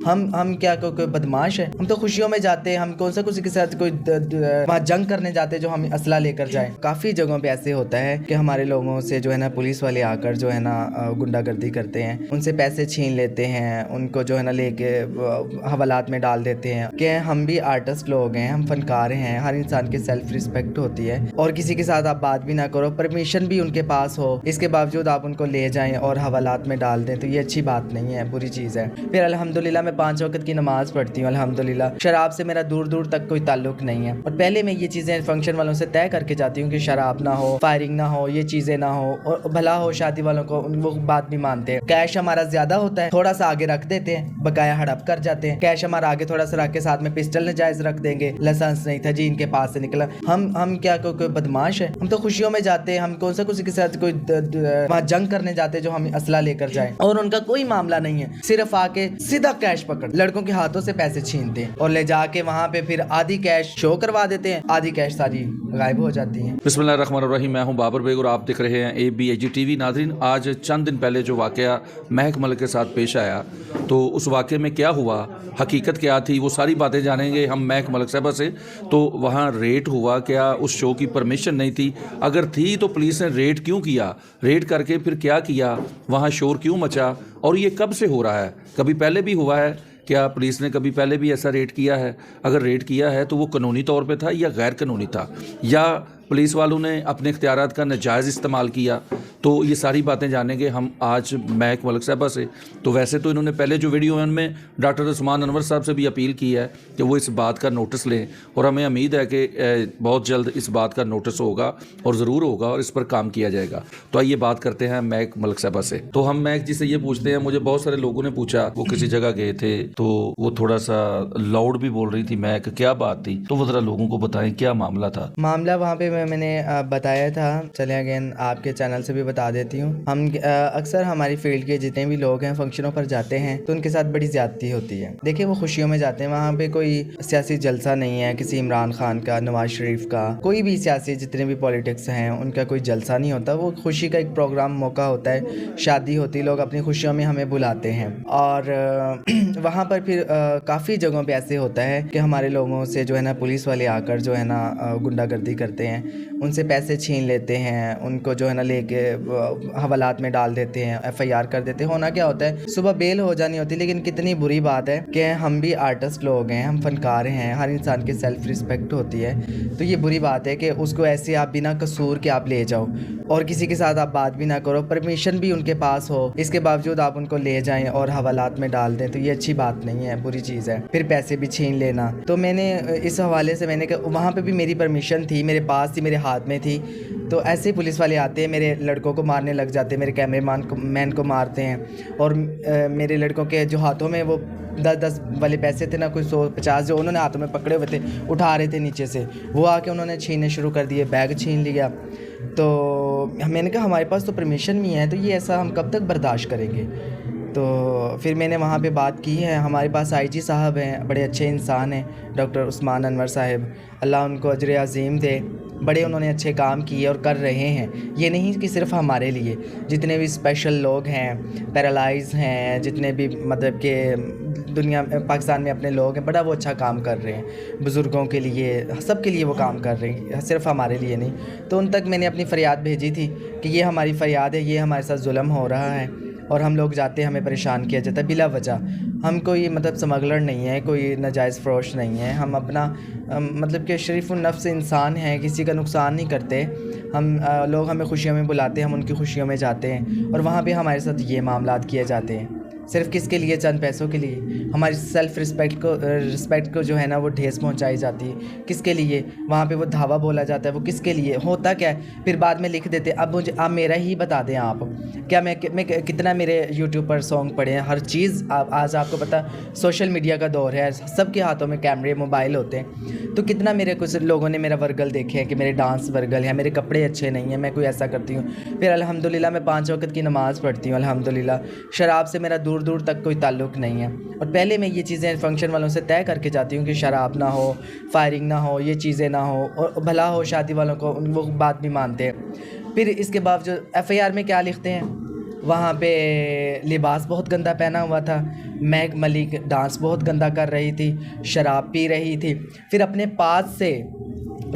हम क्या कोई बदमाश है? हम तो खुशियों में जाते हैं, हम कौन सा किसी के साथ कोई वहाँ जंग करने जाते हैं जो हम असला लेकर जाएं। काफ़ी जगहों पे ऐसे होता है कि हमारे लोगों से जो है ना पुलिस वाले आकर जो है ना गुंडागर्दी करते हैं, उनसे पैसे छीन लेते हैं, उनको जो है ना लेके हवालात में डाल देते हैं। कि हम भी आर्टिस्ट लोग हैं, हम फनकार हैं, हर इंसान की सेल्फ रिस्पेक्ट होती है और किसी के साथ आप बात भी ना करो, परमिशन भी उनके पास हो, इसके बावजूद आप उनको ले जाएं और हवालात में डाल दें, तो ये अच्छी बात नहीं है, बुरी चीज़ है। फिर अल्हम्दुलिल्लाह मैं 5 वक्त की नमाज़ पढ़ती हूँ अल्हम्दुलिल्लाह। शराब से मेरा दूर दूर तक कोई ताल्लुक नहीं है और पहले मैं ये चीज़ें फंक्शन वालों से तय करके जाती हूँ कि शराब ना हो, फायरिंग ना हो, ये चीज़ें ना हो और भला हो शादी वालों को, वो बात भी मानते हैं। कैश हमारा ज़्यादा होता है, थोड़ा सा आगे रख देते हैं, बकाया हड़प कर जाते हैं। कैश हमारा आगे थोड़ा सा रख के साथ में पिस्टल नजायज़ रख देंगे, लाइसेंस नहीं था जी इनके पास से निकला। हम क्या कोई बदमाश है? हम तो खुशियों में जाते हैं, हम कौन सा किसी के साथ कोई वहाँ जंग करने जाते हैं जो हम असला लेकर जाएं। और उनका कोई मामला नहीं है, सिर्फ आके सीधा कैश पकड़ लड़कों के हाथों से पैसे छीनते हैं और ले जाके वहाँ पे फिर आधी कैश शो करवा देते हैं, आधी कैश सारी गायब हो जाती है। बिस्मिल्लाहिर्रहमानिर्रहीम। मैं हूँ बाबर बेग और आप देख रहे हैं ABAG TV। नाज़रीन, आज चंद दिन पहले जो वाक़या महक मलिक के साथ पेश आया, तो उस वाक़े में क्या हुआ, हकीकत क्या थी, वो सारी बातें जानेंगे हम महक मलिक साहबा से। तो वहाँ रेड हुआ क्या? उस शो की परमिशन नहीं थी? अगर थी तो पुलिस ने रेड क्यों किया? रेड करके फिर क्या किया? वहाँ शोर क्यों मचा? और ये कब से हो रहा है? कभी पहले भी हुआ है क्या? पुलिस ने कभी पहले भी ऐसा रेड किया है? अगर रेड किया है तो वो कानूनी तौर पे था या गैर कानूनी था, या पुलिस वालों ने अपने इख्तियारात का नाजायज़ इस्तेमाल किया? तो ये सारी बातें जानेंगे हम आज महक मलिक साहबा से। तो वैसे तो इन्होंने पहले जो वीडियो है उनमें डॉक्टर उस्मान अनवर साहब से भी अपील की है कि वो इस बात का नोटिस लें, और हमें उम्मीद है कि बहुत जल्द इस बात का नोटिस होगा और ज़रूर होगा और इस पर काम किया जाएगा। तो आइए बात करते हैं महक मलिक साहबा से। तो हम महक जी से ये पूछते हैं, मुझे बहुत सारे लोगों ने पूछा वो किसी जगह गए थे तो वो थोड़ा सा लाउड भी बोल रही थी महक, क्या बात थी? तो वो ज़रा लोगों को बताएं क्या मामला था। मामला वहाँ पे मैंने बताया था, चले अगेन आपके चैनल से भी बता देती हूँ। हम अक्सर हमारी फील्ड के जितने भी लोग हैं फंक्शनों पर जाते हैं तो उनके साथ बड़ी ज़्यादती होती है। देखिए वो खुशियों में जाते हैं, वहाँ पे कोई सियासी जलसा नहीं है किसी इमरान खान का, नवाज शरीफ का, कोई भी सियासी जितने भी पॉलिटिक्स हैं उनका कोई जलसा नहीं होता। वो खुशी का एक प्रोग्राम मौका होता है, शादी होती है, लोग अपनी खुशियों में हमें बुलाते हैं। और वहाँ पर फिर काफ़ी जगहों पे ऐसे होता है कि हमारे लोगों से जो है ना पुलिस वाले आकर जो है ना गुंडागर्दी करते हैं, उनसे पैसे छीन लेते हैं, उनको जो है ना लेके हवालात में डाल देते हैं, FIR कर देते हैं। होना क्या होता है, सुबह बेल हो जानी होती है। लेकिन कितनी बुरी बात है कि हम भी आर्टिस्ट लोग हैं, हम फनकार हैं, हर इंसान की सेल्फ रिस्पेक्ट होती है। तो ये बुरी बात है कि उसको ऐसे आप बिना कसूर के आप ले जाओ और किसी के साथ आप बात भी ना करो, परमिशन भी उनके पास हो, इसके बावजूद आप उनको ले जाएं और हवालात में डाल दें, तो ये अच्छी बात नहीं है, बुरी चीज़ है। फिर पैसे भी छीन लेना। तो मैंने इस हवाले से मैंने कहा वहाँ पे भी मेरी परमिशन थी, मेरे पास थी, मेरे हाथ में थी। तो ऐसे ही पुलिस वाले आते हैं, मेरे लड़कों को मारने लग जाते हैं, मेरे कैमरामैन को मारते हैं। और मेरे लड़कों के जो हाथों में वो 10-10 वाले पैसे थे ना, कोई 100-50 जो उन्होंने हाथों में पकड़े हुए थे, उठा रहे थे नीचे से, वो आके उन्होंने छीनने शुरू कर दिए, बैग छीन लिया। तो मैंने कहा हमारे पास तो परमिशन भी है, तो ये ऐसा हम कब तक बर्दाश्त करेंगे? तो फिर मैंने वहाँ पे बात की है। हमारे पास IG साहब हैं, बड़े अच्छे इंसान हैं, डॉक्टर उस्मान अनवर साहब, अल्लाह उनको अजर अज़ीम दे। बड़े उन्होंने अच्छे काम किए और कर रहे हैं। ये नहीं कि सिर्फ हमारे लिए, जितने भी स्पेशल लोग हैं, पैरालाइज हैं, जितने भी मतलब के दुनिया पाकिस्तान में अपने लोग हैं, बड़ा वो अच्छा काम कर रहे हैं बुज़ुर्गों के लिए, सब के लिए वो काम कर रहे हैं, सिर्फ हमारे लिए नहीं। तो उन तक मैंने अपनी फ़रियाद भेजी थी कि ये हमारी फ़रियाद है, ये हमारे साथ जुल्म हो रहा है और हम लोग जाते हैं, हमें परेशान किया जाता है बिला वजह। हम कोई मतलब स्मगलर नहीं है, कोई नाजायज़ फ़रोश नहीं है, हम अपना मतलब कि शरीफ़ुन-नफ्स इंसान हैं, किसी का नुकसान नहीं करते। हम लोग हमें खुशियों में बुलाते हैं, हम उनकी खुशियों में जाते हैं और वहाँ पे हमारे साथ ये मामलात किए जाते हैं। सिर्फ किसके लिए? चंद पैसों के लिए। हमारी सेल्फ रिस्पेक्ट को जो है ना वो ठेस पहुंचाई जाती है। किसके लिए? वहाँ पे वो धावा बोला जाता है, वो किसके लिए होता क्या है? फिर बाद में लिख देते। अब मुझे आप मेरा ही बता दें, आप क्या मैं कितना मेरे यूट्यूब पर सॉन्ग पढ़े हैं, हर चीज़। आज आपको पता सोशल मीडिया का दौर है, सबके हाथों में कैमरे मोबाइल होते हैं। तो कितना मेरे कुछ लोगों ने मेरा वर्गल देखे हैं कि मेरे डांस वर्गल है, मेरे कपड़े अच्छे नहीं हैं, मैं कोई ऐसा करती हूँ। फिर अल्हम्दुलिल्लाह मैं 5 वक्त की नमाज़ पढ़ती हूँ अल्हम्दुलिल्लाह। शराब से मेरा दूर दूर तक कोई ताल्लुक नहीं है और पहले मैं ये चीज़ें फंक्शन वालों से तय करके जाती हूँ कि शराब ना हो, फायरिंग ना हो, ये चीज़ें ना हो और भला हो शादी वालों को, वो बात भी मानते हैं। फिर इसके बावजूद FIR में क्या लिखते हैं? वहाँ पे लिबास बहुत गंदा पहना हुआ था। महक मलिक डांस बहुत गंदा कर रही थी, शराब पी रही थी। फिर अपने पास से,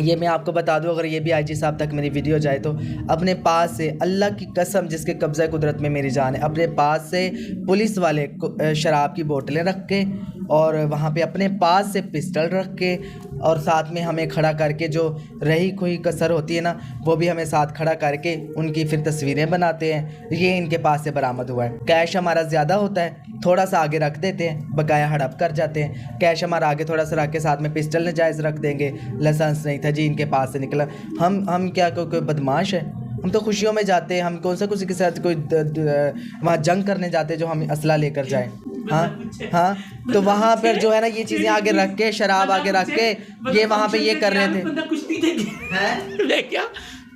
ये मैं आपको बता दूं, अगर ये भी आईजी साहब तक मेरी वीडियो जाए तो, अपने पास से अल्लाह की कसम जिसके कब्ज़ा कुदरत में मेरी जान है, अपने पास से पुलिस वाले शराब की बोतलें रख के और वहाँ पे अपने पास से पिस्टल रख के और साथ में हमें खड़ा करके, जो रही कोई कसर होती है ना वो भी हमें साथ खड़ा करके उनकी फिर तस्वीरें बनाते हैं। ये इनके पास से बरामद हुआ है। कैश हमारा ज़्यादा होता है, थोड़ा सा आगे रख देते हैं, बकाया हड़प कर जाते हैं। कैश हमारा आगे थोड़ा सा रख के साथ में पिस्टल नजायज़ रख देंगे। लाइसेंस नहीं था जी, इनके पास से निकला। हम क्या कोई बदमाश है? हम तो खुशियों में जाते हैं। हम कौन सा किसी के साथ कोई वहाँ जंग करने जाते हैं जो हम असला लेकर जाएं? हाँ, तो वहाँ पर जो है ना ये चीज़ें आगे रख के, शराब आगे रख के ये वहाँ पे ये कर रहे थे। बंदा कुश्ती ते गया है क्या?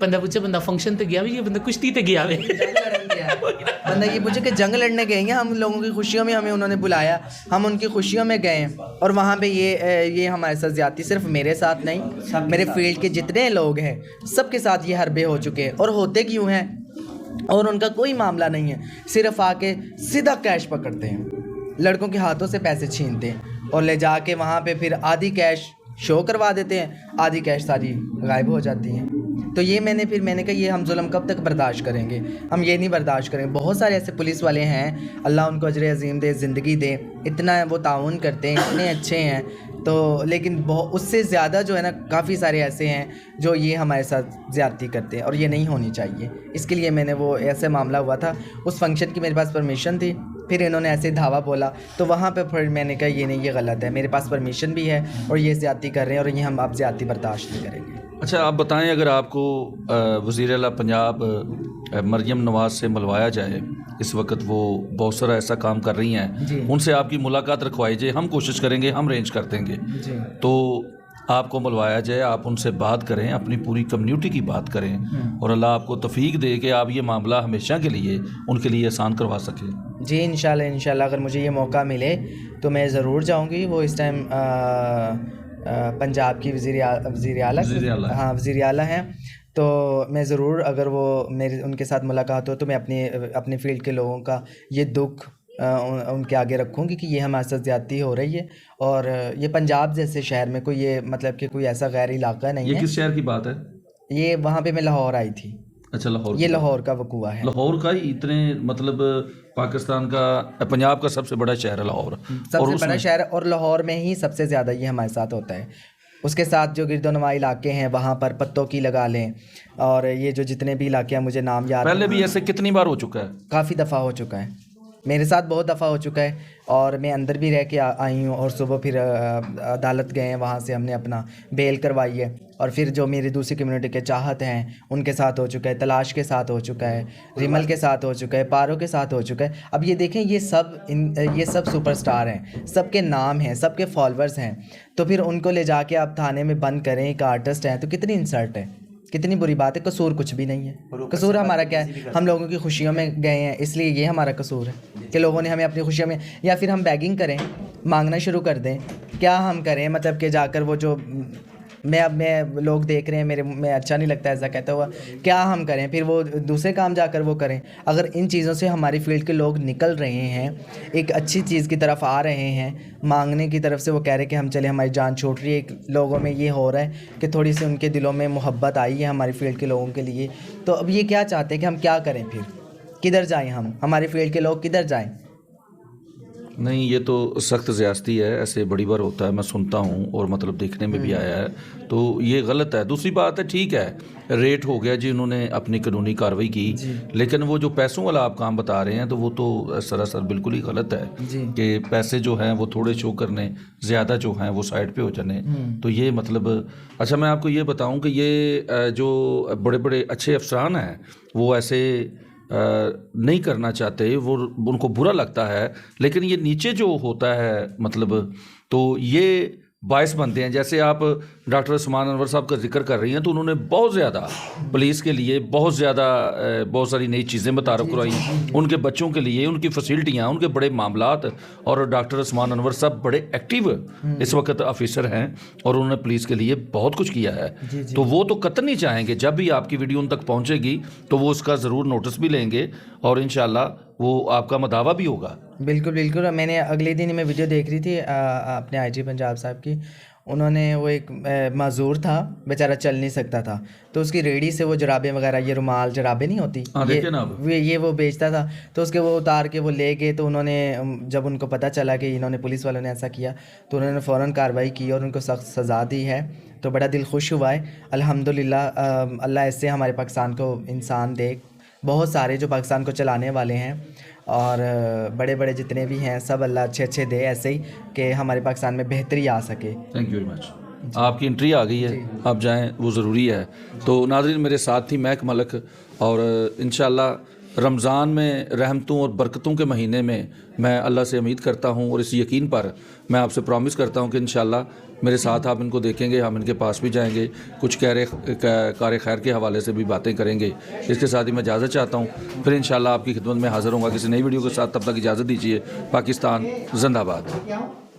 बंदा पूछे, बंदा फंक्शन ते गया भी, ये बंदा कुश्ती ते गया वे। बंदा ये पूछे कि जंग लड़ने गए हैं, हम लोगों की खुशियों में हमें उन्होंने बुलाया, हम उनकी खुशियों में गए हैं और वहाँ पे ये हमारे साथ ज़्यादती, सिर्फ मेरे साथ नहीं, मेरे फील्ड के जितने लोग हैं सबके साथ ये हरबे हो चुके हैं। और होते क्यों हैं? और उनका कोई मामला नहीं है, सिर्फ आके सीधा कैश पकड़ते हैं, लड़कों के हाथों से पैसे छीनते हैं और ले जाके वहाँ पे फिर आधी कैश शो करवा देते हैं, आधी कैश सारी गायब हो जाती है। तो ये मैंने कहा ये हम जुल्म कब तक बर्दाश्त करेंगे? हम ये नहीं बर्दाश्त करेंगे। बहुत सारे ऐसे पुलिस वाले हैं, अल्लाह उनको अजर अजीम दे, ज़िंदगी दे, इतना वो ताउन करते हैं, इतने अच्छे हैं। तो लेकिन बहुत उससे ज़्यादा जो है ना काफ़ी सारे ऐसे हैं जो ये हमारे साथ ज़्यादती करते हैं और ये नहीं होनी चाहिए। इसके लिए मैंने वो ऐसे मामला हुआ था, उस फंक्शन की मेरे पास परमिशन थी, फिर इन्होंने ऐसे धावा बोला तो वहाँ पे फिर मैंने कहा ये नहीं, ये गलत है, मेरे पास परमिशन भी है और ये ज़्यादती कर रहे हैं और ये हम आप ज़्यादती बर्दाश्त नहीं करेंगे। अच्छा, आप बताएं, अगर आपको वज़ीर आला पंजाब मरियम नवाज़ से मिलवाया जाए, इस वक्त वो बहुत सारा ऐसा काम कर रही हैं, उनसे आपकी मुलाकात रखवाई जाए, हम कोशिश करेंगे, हम अरेंज कर देंगे, तो आपको बुलवाया जाए, आप उनसे बात करें, अपनी पूरी कम्युनिटी की बात करें और अल्लाह आपको तौफीक दे कि आप ये मामला हमेशा के लिए उनके लिए आसान करवा सकें। जी इंशाल्लाह अगर मुझे ये मौका मिले तो मैं ज़रूर जाऊँगी। वो इस टाइम पंजाब की वज़ीर आला हैं, तो मैं ज़रूर, अगर वो मेरे उनके साथ मुलाकात हो तो मैं अपने फील्ड के लोगों का ये दुख उनके आगे रखूँगी कि ये हमारे साथ ज़्यादती हो रही है। और ये पंजाब जैसे शहर में कोई ये मतलब कि कोई ऐसा गैर इलाका नहीं है। ये किस शहर की बात है? ये वहाँ पे मैं लाहौर आई थी। अच्छा, लाहौर। ये लाहौर का वकूआ है। लाहौर का ही इतने मतलब पाकिस्तान का, पंजाब का सबसे बड़ा शहर है लाहौर, सबसे बड़ा शहर है और लाहौर में ही सबसे ज़्यादा ये हमारे साथ होता है। उसके साथ जो गिरदोनवा इलाके हैं वहाँ पर पत्तों की लगा लें, और ये जो जितने भी इलाके हैं मुझे नाम याद, पहले भी ऐसे कितनी बार हो चुका है? काफ़ी दफ़ा हो चुका है, मेरे साथ बहुत दफ़ा हो चुका है। और मैं अंदर भी रह के आई हूँ और सुबह फिर अदालत गए हैं, वहाँ से हमने अपना बेल करवाई है। और फिर जो मेरी दूसरी कम्युनिटी के चाहत हैं उनके साथ हो चुका है, तलाश के साथ हो चुका है, रिमल के साथ हो चुका है, पारो के साथ हो चुका है। अब ये देखें, ये सब सुपरस्टार हैं, सबके नाम हैं, सबके फॉलोअर्स हैं, तो फिर उनको ले जाके आप थाने में बंद करें, एक आर्टिस्ट हैं, तो कितनी इंसल्ट है, कितनी बुरी बात है। कसूर कुछ भी नहीं है। कसूर हमारा क्या है? हम लोगों की खुशियों में गए हैं, इसलिए ये हमारा कसूर है कि लोगों ने हमें अपनी खुशियों में, या फिर हम बैगिंग करें, मांगना शुरू कर दें, क्या हम करें? मतलब कि जाकर वो जो मैं लोग देख रहे हैं मेरे में अच्छा नहीं लगता ऐसा कहता हुआ, क्या हम करें? फिर वो दूसरे काम जाकर वो करें। अगर इन चीज़ों से हमारी फील्ड के लोग निकल रहे हैं, एक अच्छी चीज़ की तरफ आ रहे हैं, मांगने की तरफ से वो कह रहे हैं कि हम चले, हमारी जान छूट रही है, एक लोगों में ये हो रहा है कि थोड़ी सी उनके दिलों में मोहब्बत आई है हमारी फील्ड के लोगों के लिए, तो अब ये क्या चाहते हैं कि हम क्या करें? फिर किधर जाएँ हम? हमारी फील्ड के लोग किधर जाएँ? नहीं, ये तो सख्त ज़्यादती है, ऐसे बड़ी बार होता है, मैं सुनता हूँ और मतलब देखने में भी आया है, तो ये गलत है। दूसरी बात है, ठीक है, रेट हो गया जी, उन्होंने अपनी कानूनी कार्रवाई की, लेकिन वो जो पैसों वाला आप काम बता रहे हैं तो वो तो सरासर बिल्कुल ही गलत है कि पैसे जो हैं वो थोड़े शो करने, ज़्यादा जो हैं वो साइड पे हो जाने, तो ये मतलब। अच्छा, मैं आपको ये बताऊँ कि ये जो बड़े बड़े अच्छे अफसरान हैं वो ऐसे नहीं करना चाहते, वो उनको बुरा लगता है, लेकिन ये नीचे जो होता है मतलब, तो ये बायस बनते हैं। जैसे आप डॉक्टर उस्मान अनवर साहब का जिक्र कर रही हैं, तो उन्होंने बहुत ज़्यादा पुलिस के लिए बहुत ज़्यादा बहुत सारी नई चीज़ें मुतारफ़ करवाई, उनके बच्चों के लिए उनकी फैसिलिटियाँ, उनके बड़े मामलात। और डॉक्टर उस्मान अनवर साहब बड़े एक्टिव इस वक्त ऑफिसर हैं और उन्होंने पुलिस के लिए बहुत कुछ किया है। तो वो तो कतई नहीं चाहेंगे, जब भी आपकी वीडियो उन तक पहुँचेगी तो वो उसका ज़रूर नोटिस भी लेंगे और इंशाल्लाह वो आपका मदावा भी होगा। बिल्कुल बिल्कुल। मैंने अगले दिन मैं वीडियो देख रही थी अपने आईजी पंजाब साहब की। उन्होंने वो एक माजूर था, बेचारा चल नहीं सकता था, तो उसकी रेडी से वो जराबें वगैरह, ये रुमाल जराबें नहीं होती, ये वो बेचता था। तो उसके वो उतार के वो ले गए। तो उन्होंने जब उनको पता चला कि इन्होंने पुलिस वालों ने ऐसा किया, तो उन्होंने फ़ौरन कार्रवाई की और उनको सख्त सज़ा दी है। तो बड़ा दिल खुश हुआ है अल्हम्दुलिल्लाह। अल्लाह ऐसे हमारे पाकिस्तान को इंसान दे, बहुत सारे जो पाकिस्तान को चलाने वाले हैं और बड़े बड़े जितने भी हैं सब अल्लाह अच्छे अच्छे दे, ऐसे ही कि हमारे पाकिस्तान में बेहतरी आ सके। Thank you very much. आपकी एंट्री आ गई है, आप जाएं, वो ज़रूरी है। तो नाज़रीन, मेरे साथ थी महक मलिक और इंशाल्लाह रमज़ान में रहमतों और बरकतों के महीने में मैं अल्लाह से उम्मीद करता हूँ और इस यकीन पर मैं आपसे प्रॉमिस करता हूँ कि इंशाल्लाह मेरे साथ आप इनको देखेंगे, हम इनके पास भी जाएंगे, कुछ कार खैर के हवाले से भी बातें करेंगे। इसके साथ ही मैं इजाज़त चाहता हूँ, फिर इंशाल्लाह आपकी खिदमत में हाज़िर होंगे किसी नई वीडियो के साथ। तब तक इजाज़त दीजिए। पाकिस्तान जिंदाबाद।